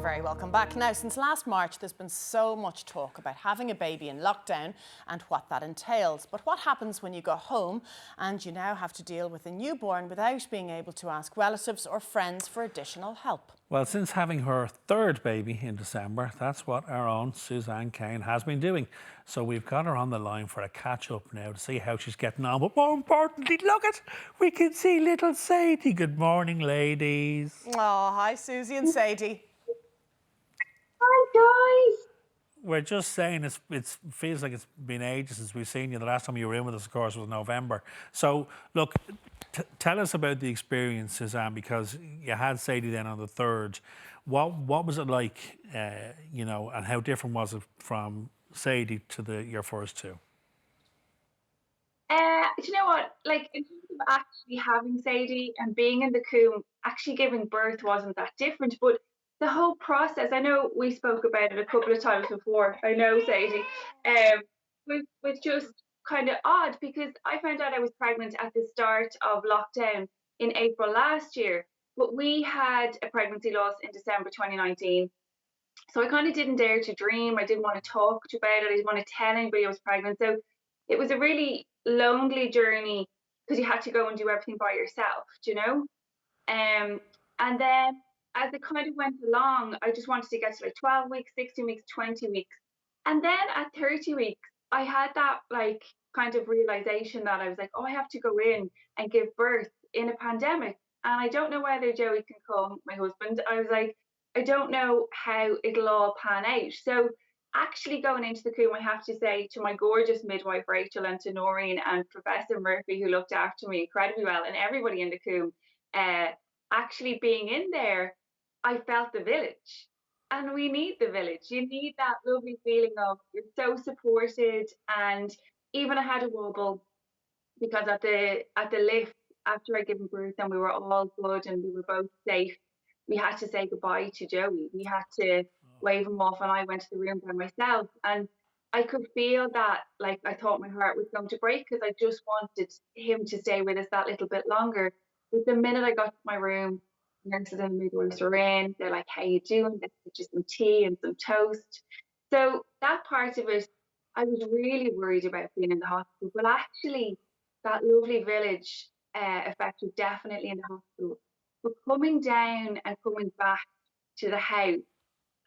very welcome back. Now, since last March, there's been so much talk about having a baby in lockdown and what that entails. But what happens when you go home and you now have to deal with a newborn without being able to ask relatives or friends for additional help? Well, since having her third baby in December, that's what our own Suzanne Kane has been doing. So we've got her on the line for a catch-up now to see how she's getting on. But more importantly, look at, we can see little Sadie. Good morning, ladies. Oh, hi, Susie and Sadie. Hi, guys. We're just saying it feels like it's been ages since we've seen you. The last time you were in with us, of course, was November. So, look, tell us about the experience, Suzanne, because you had Sadie then on the third. What was it like, you know, and how different was it from Sadie to your first two? Do you know what? Like, in terms of actually having Sadie and being in the coombe, actually giving birth wasn't that different. But the whole process, I know we spoke about it a couple of times before. I know, Sadie, was just kind of odd because I found out I was pregnant at the start of lockdown in April last year. But we had a pregnancy loss in December 2019. So I kind of didn't dare to dream. I didn't want to talk about it. I didn't want to tell anybody I was pregnant. So it was a really lonely journey because you had to go and do everything by yourself, do you know? And then as it kind of went along, I just wanted to get to like 12 weeks, 16 weeks, 20 weeks. And then at 30 weeks, I had that like kind of realization that I was like, oh, I have to go in and give birth in a pandemic. And I don't know whether Joey can come, my husband. I was like, I don't know how it'll all pan out. So actually going into the coombe, I have to say to my gorgeous midwife Rachel and to Noreen and Professor Murphy, who looked after me incredibly well, and everybody in the coombe, actually being in there, I felt the village. And we need the village. You need that lovely feeling of you're so supported. And even I had a wobble because at the lift after I given birth and we were all good and we were both safe, we had to say goodbye to Joey. We had to wave him off, and I went to the room by myself. And I could feel that, like, I thought my heart was going to break because I just wanted him to stay with us that little bit longer. But the minute I got to my room, nurses and midwives were in. They're like, "How you doing? Let's get you some tea and some toast." So that part of it, I was really worried about being in the hospital. But actually, that lovely village effect was definitely in the hospital. But coming down and coming back to the house,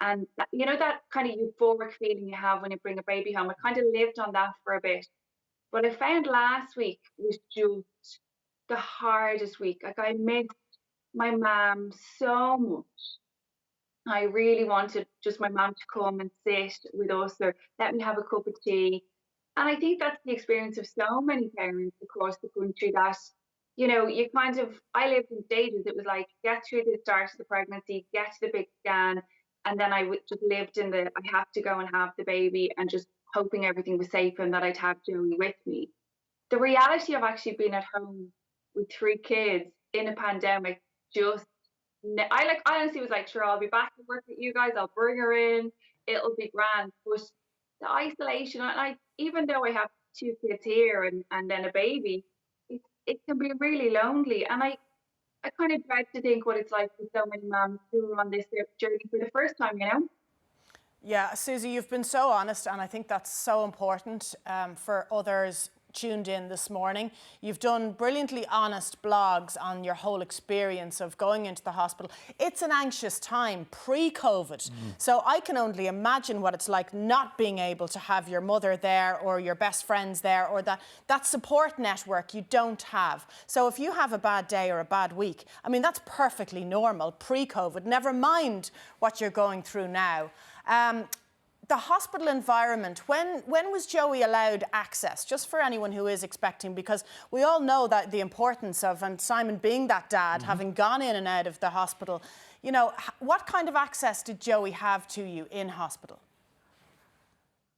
and that, you know, that kind of euphoric feeling you have when you bring a baby home, I kind of lived on that for a bit. But I found last week was just the hardest week. Like, I missed my mum so much. I really wanted just my mum to come and sit with us or let me have a cup of tea. And I think that's the experience of so many parents across the country that, you know, you kind of, I lived in stages. It was like, get through the start of the pregnancy, get to the big scan. And then just lived in the, I have to go and have the baby and just hoping everything was safe and that I'd have Joey with me. The reality of actually being at home with three kids in a pandemic just I honestly was like, sure, I'll be back to work with you guys. I'll bring her in. It'll be grand. But the isolation, and even though I have two kids here and then a baby, it can be really lonely. And I kind of dread to think what it's like for so many moms who are on this journey for the first time, you know? Yeah, Susie, you've been so honest, and I think that's so important for others tuned in this morning. You've done brilliantly honest blogs on your whole experience of going into the hospital. It's an anxious time pre-COVID. So I can only imagine what it's like not being able to have your mother there or your best friends there or that support network you don't have. So if you have a bad day or a bad week, I mean, that's perfectly normal pre-COVID, never mind what you're going through now. The hospital environment, when was Joey allowed access? Just for anyone who is expecting, because we all know that the importance of, and Simon being that dad, having gone in and out of the hospital, you know, what kind of access did Joey have to you in hospital?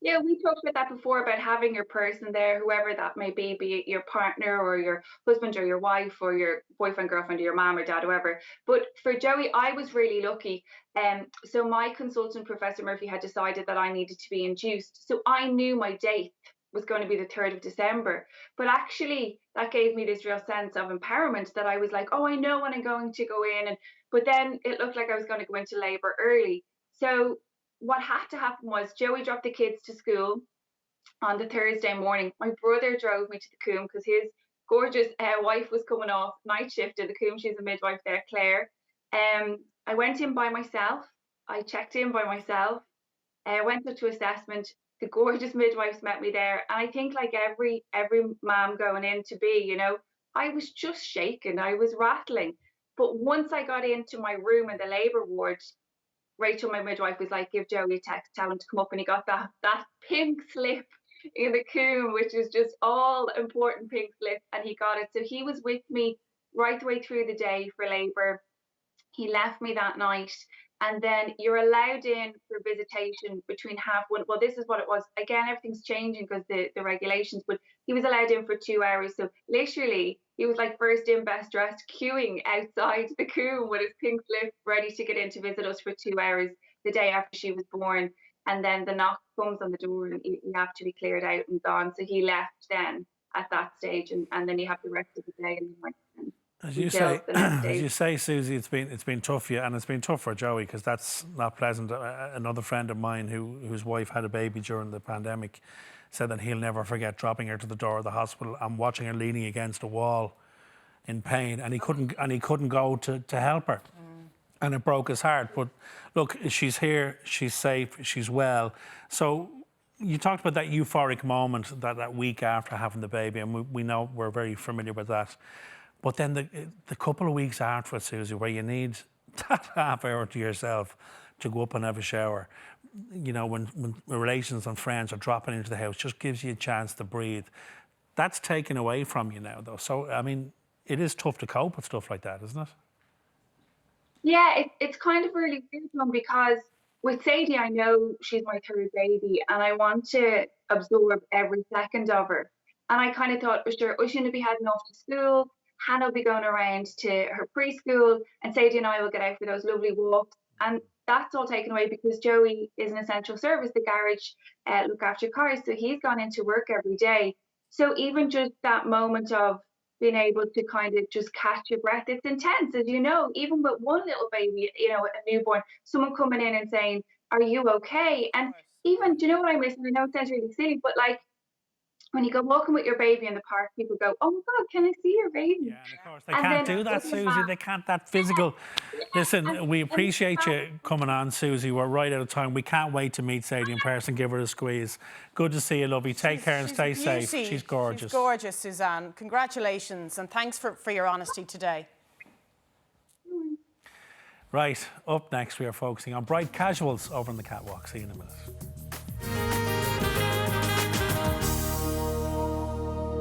Yeah, we talked about that before about having your person there, whoever that may be it your partner or your husband or your wife or your boyfriend, girlfriend, or your mom or dad, whoever. But for Joey, I was really lucky. So my consultant, Professor Murphy, had decided that I needed to be induced. So I knew my date was going to be the 3rd of December. But actually, that gave me this real sense of empowerment that I was like, oh, I know when I'm going to go in. And but then it looked like I was going to go into labour early. So what had to happen was Joey dropped the kids to school on the Thursday morning. My brother drove me to the Coombe because his gorgeous wife was coming off night shift in the Coombe. She's a midwife there, Claire. I went in by myself. I checked in by myself. I went up to assessment. The gorgeous midwives met me there, and I think like every mom going in to be, I was just shaking. I was rattling. But once I got into my room in the labour ward, Rachel, my midwife, was like, "Give Joey a text, tell him to come up," and he got that pink slip in the Coombe, which is just all important pink slip, and he got it. So he was with me right the way through the day for labour. He left me that night. And then you're allowed in for visitation between 1:30. Well, this is what it was. Again, everything's changing because the regulations, but he was allowed in for 2 hours. So literally, he was like first in, best dressed, queuing outside the Coombe with his pink slip, ready to get in to visit us for 2 hours the day after she was born. And then the knock comes on the door and you have to be cleared out and gone. So he left then at that stage, and then you have the rest of the day and then As you say, Susie, it's been tough for you, and it's been tough for Joey because that's not pleasant. Another friend of mine whose wife had a baby during the pandemic said that he'll never forget dropping her to the door of the hospital and watching her leaning against a wall in pain, and he couldn't go to help her, and it broke his heart. But look, she's here, she's safe, she's well. So you talked about that euphoric moment that week after having the baby, and we know we're very familiar with that. But then the couple of weeks after it, Susie, where you need that half hour to yourself to go up and have a shower, when relations and friends are dropping into the house, just gives you a chance to breathe. That's taken away from you now, though. So, I mean, it is tough to cope with stuff like that, isn't it? Yeah, it's kind of really weird one because with Sadie, I know she's my third baby and I want to absorb every second of her. And I kind of thought, oh, sure, Oisin will be heading off to school, Hannah will be going around to her preschool, and Sadie and I will get out for those lovely walks. And that's all taken away because Joey is an essential service. The garage look after cars, so he's gone into work every day. So even just that moment of being able to kind of just catch your breath, it's intense, as you know, even with one little baby, a newborn, someone coming in and saying, "Are you okay?" And even, do you know what I miss? And I know it sounds really silly, but like when you go walking with your baby in the park, people go, "Oh my God, can I see your baby?" Yeah, and of course they can't do that, Susie. They can't, that physical. Listen, we appreciate you coming on, Susie. We're right out of time. We can't wait to meet Sadie in person, give her a squeeze. Good to see you, lovey. Take care and stay safe. She's gorgeous. She's gorgeous, Suzanne. Congratulations and thanks for your honesty today. Right, up next we are focusing on bright casuals over on the catwalk. See you in a minute.